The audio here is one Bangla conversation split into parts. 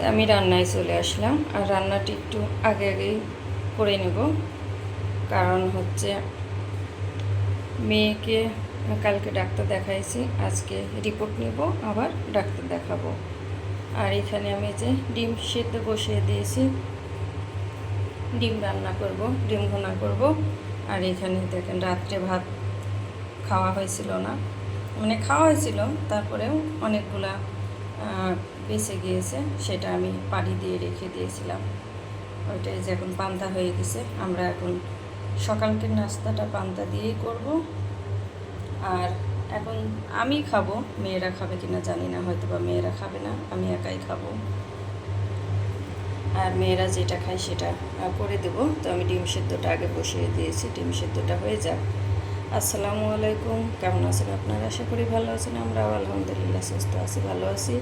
আমি রান্নায় চলে আসলাম, আর রান্নাটি একটু আগে আগেই করে নেব। কারণ হচ্ছে মেয়েকে কালকে ডাক্তার দেখাইছি, আজকে রিপোর্ট নেব, আবার ডাক্তার দেখাবো। আর এখানে আমি যে ডিম সেদ্ধ বসিয়ে দিয়েছি, ডিম রান্না করব, ডিম ভুনা করব। আর এখানে দেখেন রাত্রে ভাত খাওয়া হয়েছিল না, মানে খাওয়া হয়েছিল, তারপরেও অনেকগুলা বেঁচে গিয়েছে, সেটা আমি পানি দিয়ে রেখে দিয়েছিলাম। ওইটাই যে এখন পান্তা হয়ে গেছে। আমরা এখন সকালকের নাস্তাটা পান্তা দিয়েই করব। আর এখন আমি খাবো, মেয়েরা খাবে কিনা জানি না, হয়তো বা মেয়েরা খাবে না, আমি একাই খাবো। আর মেয়েরা যেটা খায় সেটা করে দেবো। তো আমি ডিম সেদ্ধটা আগে বসিয়ে দিয়েছি, ডিম সেদ্ধটা হয়ে যাক। আসসালামু আলাইকুম, কেমন আছেন আপনারা? আশা করি ভালো আছেন। আমরাও আলহামদুলিল্লাহ সুস্থ আছি, ভালো আছি।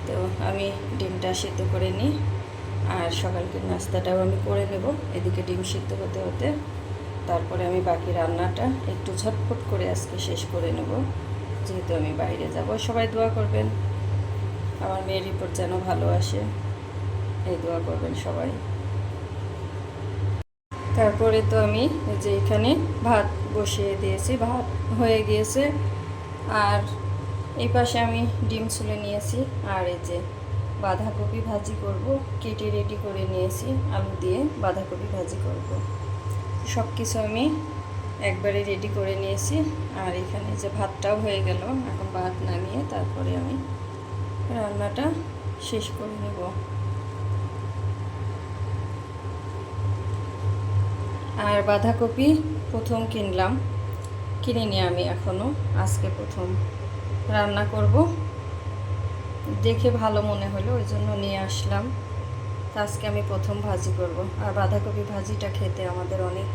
তো আমি ডিমটা সিদ্ধ করে নিই, আর সকালকে নাস্তাটাও আমি করে নেব। এদিকে ডিম সিদ্ধ হতে হতে তারপরে আমি বাকি রান্নাটা একটু ঝটপট করে আজকে শেষ করে নেব, যেহেতু আমি বাইরে যাব। সবাই দোয়া করবেন আমার মেয়ের রিপোর্ট যেন ভালো আসে, এই দোয়া করবেন সবাই। তারপরে তো আমি যে এখানে ভাত বসিয়ে দিয়েছি, ভাত হয়ে গিয়েছে। আর এই পাশে আমি ডিম ছুলে নিয়েছি, আর এই যে বাঁধাকপি ভাজি করব, কেটে রেডি করে নিয়েছি। আলু দিয়ে বাঁধাকপি ভাজি করব, সব কিছু আমি একবারে রেডি করে নিয়েছি। আর এখানে যে ভাতটাও হয়ে গেল, এখন ভাত নামিয়ে তারপরে আমি রান্নাটা শেষ করে নেব। আর বাঁধাকপি প্রথম কিনলাম, কিনিনি আমি এখনও, আজকে প্রথম রান্না করব। দেখে ভালো মনে হলো, ওই জন্য নিয়ে আসলাম। তো আজকে আমি প্রথম ভাজি করব। আর বাঁধাকপি ভাজিটা খেতে আমাদের অনেক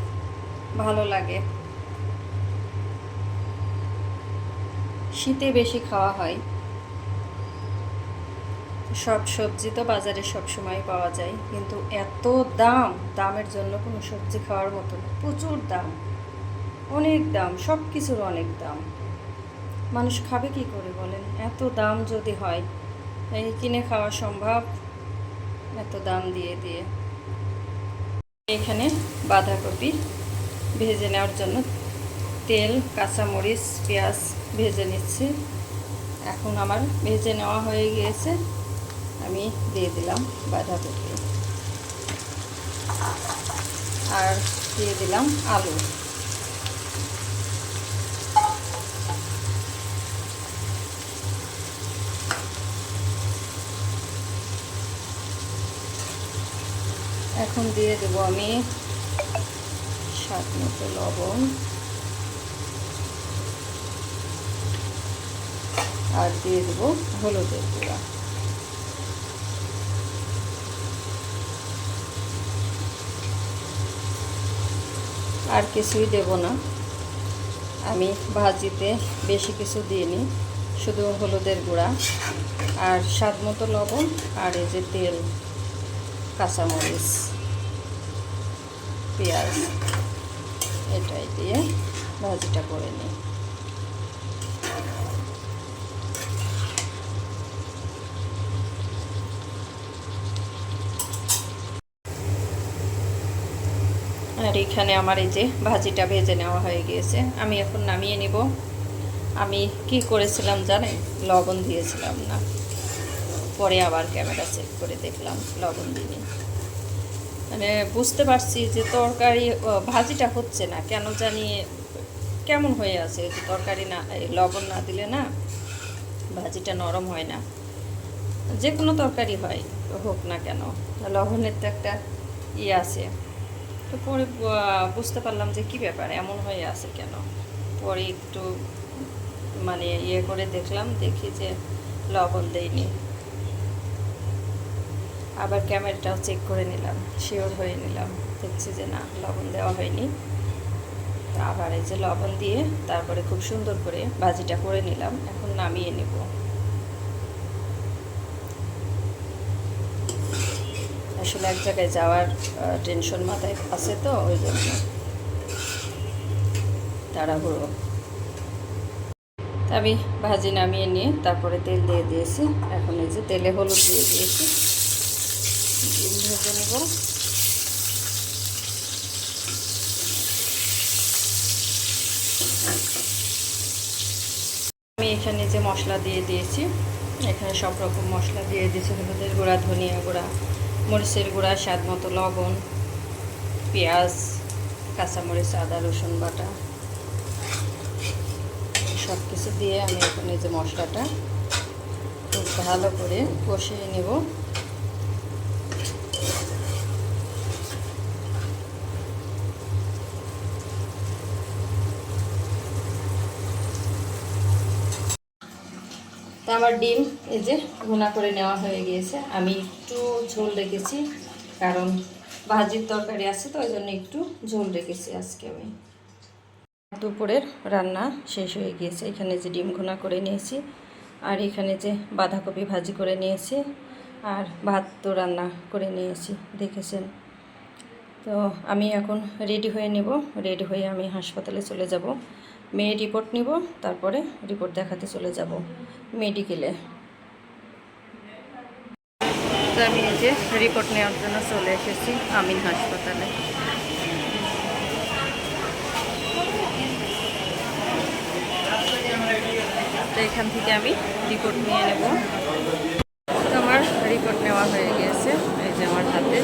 ভালো লাগে, শীতে বেশি খাওয়া হয়। সব সবজি তো বাজারে সব সময় পাওয়া যায়, কিন্তু এত দাম, দামের জন্য কোনো সবজি খাওয়ার মতো না। প্রচুর দাম, অনেক দাম, সব কিছুর অনেক দাম। মানুষ খাবে কি করে বলেন? এত দাম যদি হয়, এই কিনে খাওয়া সম্ভব এত দাম দিয়ে দিয়ে? এখানে বাঁধাকপি ভেজে নেওয়ার জন্য তেল, কাঁচামরিচ, পেঁয়াজ ভেজে নিচ্ছি। এখন আমার ভেজে নেওয়া হয়ে গিয়েছে, আমি দিয়ে দিলাম বাঁধাকপি, আর দিয়ে দিলাম আলু। এখন দিয়ে দেব আমি স্বাদ মতো লবণ, আর দিয়ে দেব হলুদের গুঁড়া। আর কিছুই দেব না, আমি ভাজিতে বেশি কিছু দিইনি, শুধু হলুদের গুঁড়া আর স্বাদ মতো লবণ, আর এই যে তেল, কাঁচামরিচ, পেঁয়াজ, এটাই দিয়ে ভাজিটা করে নিই। আর এখানে আমার এই যে ভাজিটা ভেজে নেওয়া হয়ে গিয়েছে, আমি এখন নামিয়ে নিব। আমি কি করেছিলাম জানেন? লবণ দিয়েছিলাম না, পরে আবার ক্যামেরা চেক করে দেখলাম লবণ দিইনি। মানে বুঝতে পারছি যে তরকারি ভাজিটা হচ্ছে না, কেন জানি কেমন হয়ে আছে। যে তরকারি না, লবণ না দিলে না ভাজিটা নরম হয় না, যে কোনো তরকারি হয় হোক না কেন, লবণের তো একটা আছে। তো পরে বুঝতে পারলাম যে কী ব্যাপার, এমন হয়ে আছে কেন। পরে একটু মানে করে দেখলাম, দেখি যে লবণ দেয়নি। আবার ক্যামেরাটাও চেক করে নিলাম, শিওর হয়ে নিলাম, দেখছি যে না, লবণ দেওয়া হয়নি। তো আবার এই যে লবণ দিয়ে তারপরে খুব সুন্দর করে ভাজিটা করে নিলাম। এখন নামিয়ে নেব। আসলে এক জায়গায় যাওয়ার টেনশন মাথায় আছে, তো ওই জন্য তাড়াহুড়ো। আমি ভাজি নামিয়ে নিয়ে তারপরে তেল দিয়ে দিয়েছি। এখন এই যে তেলে হলুদ দিয়ে দিয়েছি, ডিম ভেজে নেব। আমি এখানে যে মশলা দিয়ে দিয়েছি, এখানে সব রকম মশলা দিয়ে দিয়েছি, হলুদের গুঁড়া, ধনিয়া গুঁড়া, মরিচের গুঁড়া, স্বাদ মতো লবণ, পেঁয়াজ, কাঁচামরিচ, আদা রসুন বাটা, সব কিছু দিয়ে আমি এখন এই যে মশলাটা খুব ভালো করে কষিয়ে নেব। তো আমার ডিম এই যে ভুনা করে নেওয়া হয়ে গিয়েছে। আমি একটু ঝোল রেখেছি, কারণ ভাজির তরকারি আছে, তো ওই জন্য একটু ঝোল রেখেছি আজকে আমি। দুপুরের রান্না শেষ হয়ে গিয়েছে। এখানে যে ডিম ভুনা করে নিয়েছি, আর এখানে যে বাঁধাকপি ভাজি করে নিয়েছি, আর ভাত তো রান্না করে নিয়েছি দেখেছেন। তো আমি এখন রেডি হয়ে নেব। রেডি হয়ে আমি হাসপাতালে চলে যাব, মেয়ে রিপোর্ট নিব, তারপরে রিপোর্ট দেখাতে চলে যাব মেডিকেলে। তো আমি এই যে রিপোর্ট নেওয়ার জন্য চলে এসেছি আমিন হাসপাতালে। তো এখান থেকে আমি রিপোর্ট নিয়ে নেব। তো আমার রিপোর্ট নেওয়া হয়ে গিয়েছে, এই যে আমার হাতে।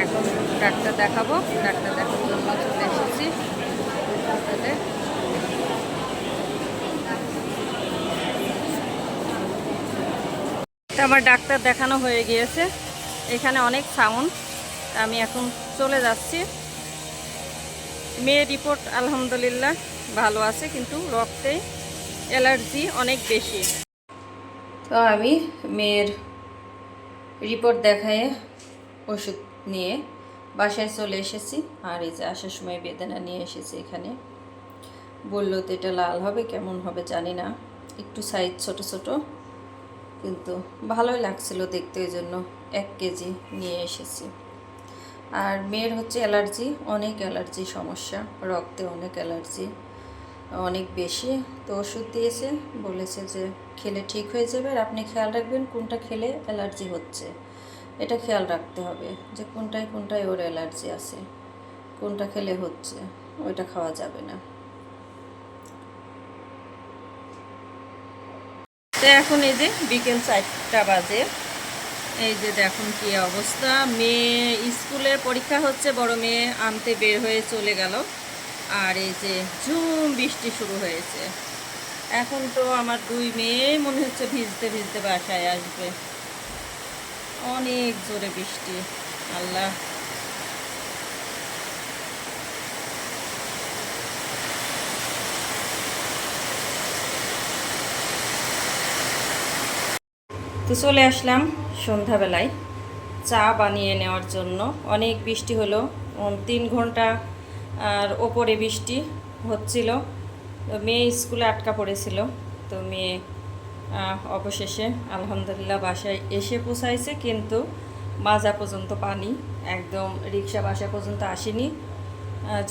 এখন ডাক্তার দেখাবো, ডাক্তার দেখার জন্য চলে এসেছি হাসপাতালে। তো আমার ডাক্তার দেখানো হয়ে গিয়েছে, এখানে অনেক সাউন্ড। আমি এখন চলে যাচ্ছি। মেয়ের রিপোর্ট আলহামদুলিল্লাহ ভালো আছে, কিন্তু রক্তে অ্যালার্জি অনেক বেশি। তো আমি মেয়ের রিপোর্ট দেখায় ওষুধ নিয়ে বাসায় চলে এসেছি। আর এই যে আসার সময় বেদানা নিয়ে এসেছি। এখানে বললো তো এটা লাল হবে, কেমন হবে জানি না, একটু সাইজ ছোট ছোট, কিন্তু ভালোই লাগছিল দেখতে, ওই জন্য 1 কেজি নিয়ে এসেছি। আর মেয়ের হচ্ছে অ্যালার্জি, অনেক অ্যালার্জি সমস্যা, রক্তে অনেক অ্যালার্জি অনেক বেশি। তো ওষুধ দিয়েছে, বলেছে যে খেলে ঠিক হয়ে যাবে, আর আপনি খেয়াল রাখবেন কোনটা খেলে অ্যালার্জি হচ্ছে, এটা খেয়াল রাখতে হবে যে কোনটায় ওর অ্যালার্জি আছে, কোনটা খেলে হচ্ছে, ওইটা খাওয়া যাবে না। তো এখন এই যে বিকেল 4টা বাজে, এই যে দেখুন কি অবস্থা। মেয়ে স্কুলে পরীক্ষা হচ্ছে, বড় মেয়ে আনতে বের হয়ে চলে গেল, আর এই যে ঝুম বৃষ্টি শুরু হয়েছে। এখন তো আমার 2 মেয়ে মনে হচ্ছে ভিজতে ভিজতে বাসায় আসবে, অনেক জোরে বৃষ্টি। আল্লাহ, তো চলে আসলাম সন্ধ্যাবেলায় চা বানিয়ে নেওয়ার জন্য। অনেক বৃষ্টি হলো, 3 ঘন্টা আর ওপরে বৃষ্টি হচ্ছিল। তো মেয়ে স্কুলে আটকা পড়েছিল, তো মেয়ে অবশেষে আলহামদুলিল্লাহ বাসায় এসে পৌঁছাইছে, কিন্তু মাজা পর্যন্ত পানি, একদম রিক্সা বাসা পর্যন্ত আসেনি।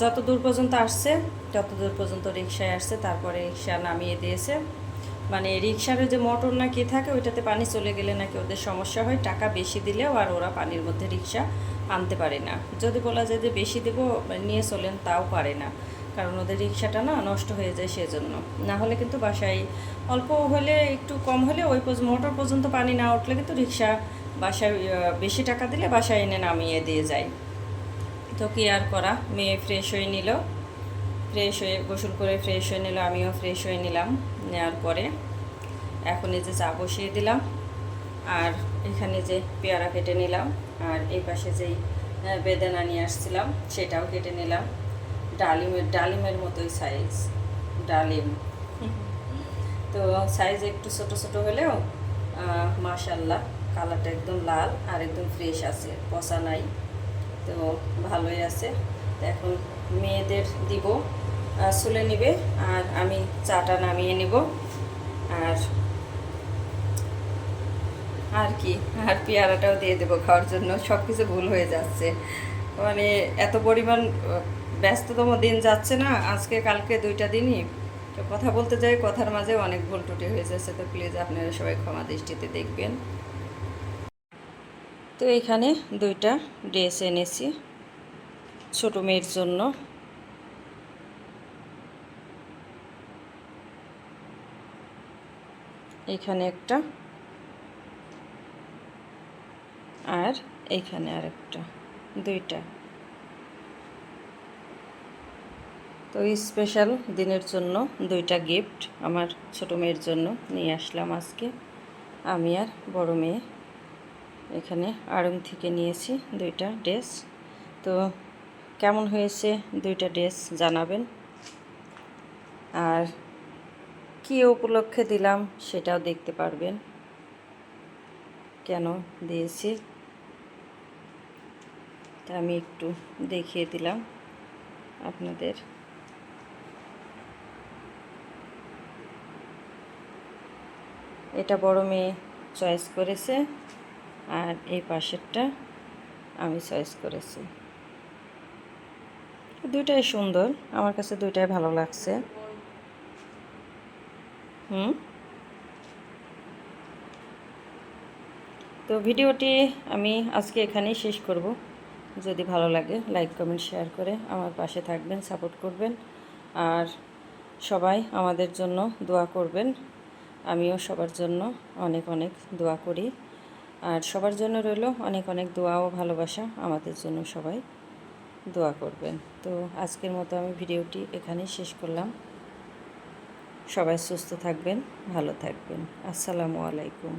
যত দূর পর্যন্ত আসছে তত দূর পর্যন্ত রিক্সায় আসছে, তারপরে রিক্সা নামিয়ে দিয়েছে। মানে রিক্সার যে মোটর না কি থাকে, ওইটাতে পানি চলে গেলে নাকি ওদের সমস্যা হয়, টাকা বেশি দিলেও আর ওরা পানির মধ্যে রিক্সা আনতে পারে না। যদি বলা যায় যে বেশি দেবো নিয়ে চলেন, তাও পারে না, কারণ ওদের রিক্সাটা না নষ্ট হয়ে যায় সেজন্য। না হলে কিন্তু বাসায় অল্প হলে, একটু কম হলে, ওই মোটর পর্যন্ত পানি না উঠলে কিন্তু রিক্সা বাসায় বেশি টাকা দিলে বাসায় এনে নামিয়ে দিয়ে যায়। তো কি আর করা, মেয়ে ফ্রেশ হয়ে নিল, ফ্রেশ হয়ে গোসল করে ফ্রেশ হয়ে নিল, আমিও ফ্রেশ হয়ে নিলাম। নেওয়ার পরে এখন এই যে চা বসিয়ে দিলাম, আর এখানে যে পেয়ারা কেটে নিলাম, আর এই পাশে যেই বেদানা নিয়ে আসছিলাম সেটাও কেটে নিলাম। ডালিমের মতোই সাইজ ডালিম। তো সাইজ একটু ছোট ছোট হলেও মাশাল্লাহ কালারটা একদম লাল আর একদম ফ্রেশ আছে, পচা নাই, তো ভালোই আছে। তো এখন মেয়েদের দিব, চুলে নিবে, আর আমি চাটা নামিয়ে নিব। আর কি, আর পেয়ারাটাও দিয়ে দেবো খাওয়ার জন্য। সব কিছু ভুল হয়ে যাচ্ছে, মানে এত পরিমাণ ব্যস্ততম দিন যাচ্ছে না, আজকে কালকে 2টা দিনই তো কথা বলতে যাই, কথার মাঝে অনেক ভুল ত্রুটি হয়ে যাচ্ছে, তো প্লিজ আপনারা সবাই ক্ষমা দৃষ্টিতে দেখবেন। তো এখানে 2টা ড্রেস এনেছি ছোট মেয়ের জন্য। এখানে একটা আর এইখানে আরেকটা, 2টা। তো স্পেশাল দিনের জন্য 2টা গিফট আমার ছোট মেয়ের জন্য নিয়ে আসলাম আজকে, আমি আর বড় মেয়ে। এখানে আড়ং থেকে নিয়েছি 2টা ড্রেস। তো কেমন হয়েছে 2টা ড্রেস জানাবেন, আর কী উপলক্ষে দিলাম সেটাও দেখতে পারবেন, কেন দিয়েছি তা আমি একটু দেখিয়ে দিলাম আপনাদের। এটা বড় মেয়ে চয়েস করেছে, আর এই পাশেরটা আমি চয়েস করেছি। 2টাই সুন্দর, আমার কাছে 2টাই ভালো লাগছে। তো ভিডিওটি আমি আজকে এখানেই শেষ করব। যদি ভালো লাগে লাইক কমেন্ট শেয়ার করে আমার পাশে থাকবেন, সাপোর্ট করবেন, আর সবাই আমাদের জন্য দোয়া করবেন। আমিও সবার জন্য অনেক অনেক দোয়া করি, আর সবার জন্য রইল অনেক অনেক দোয়া ও ভালোবাসা। আমাদের জন্য সবাই দোয়া করবেন। তো আজকের মতো আমি ভিডিওটি এখানেই শেষ করলাম। সবাই সুস্থ থাকবেন, ভালো থাকবেন। আসসালামু আলাইকুম।